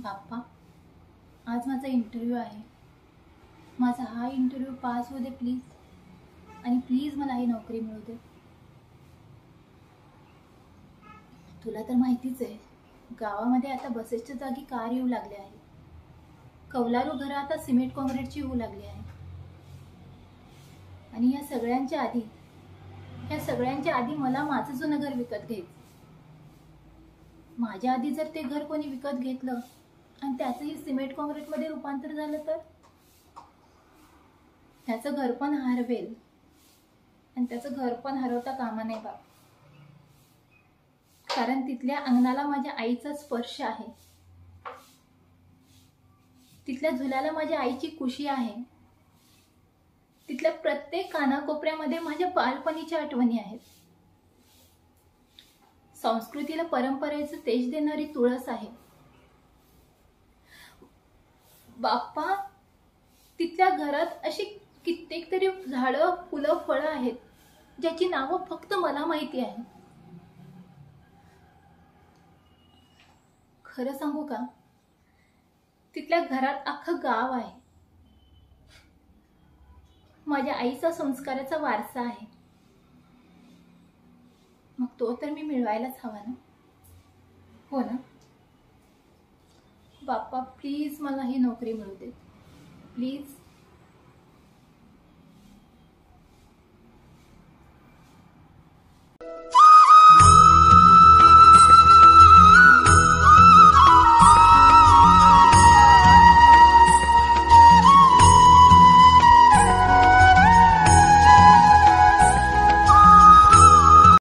बाप्पा, आज माझा इंटरव्ह्यू आहे. माझा हा इंटरव्ह्यू पास होऊ दे प्लीज, आणि प्लीज मला ही नोकरी मिळू दे. तुला तर माहितीच आहे, गावामध्ये आता बसेसच्या जागी कार येऊ लागले आहे. कौलारू घरं आता सिमेंट काँक्रीटची होऊ लागली आहे. आणि या सगळ्यांच्या आधी मला माझं जुनं घर विकत घ्यायचं. माझ्या आधी जर ते घर कोणी विकत घेतलं आणि त्याचंही सिमेंट काँक्रीटमध्ये रूपांतर झालं तर त्याचं घर पण हरवेल, आणि त्याचं घर पण हरवता कामा नये बाप. कारण तिथल्या अंगणाला माझ्या आईचा स्पर्श आहे, तिथल्या झुल्याला माझ्या आईची कुशी आहे, तिथल्या प्रत्येक कानाकोपऱ्यामध्ये माझ्या बालपणीच्या आठवणी आहेत. संस्कृतीला परंपरेचं तेज देणारी तुळस आहे बाप्पा. तिथल्या घरात अशी कित्येक तरी झाडं, फुलं, फळं आहेत ज्याची नावं फक्त मला माहिती आहे. खरं सांगू का, तिथल्या घरात अख्खं गाव आहे. माझ्या आईचा संस्काराचा वारसा आहे. मग तो तर मी मिळवायलाच हवा ना. हो ना बाप्पा, प्लीज मला ही नोकरी मिळू दे प्लीज.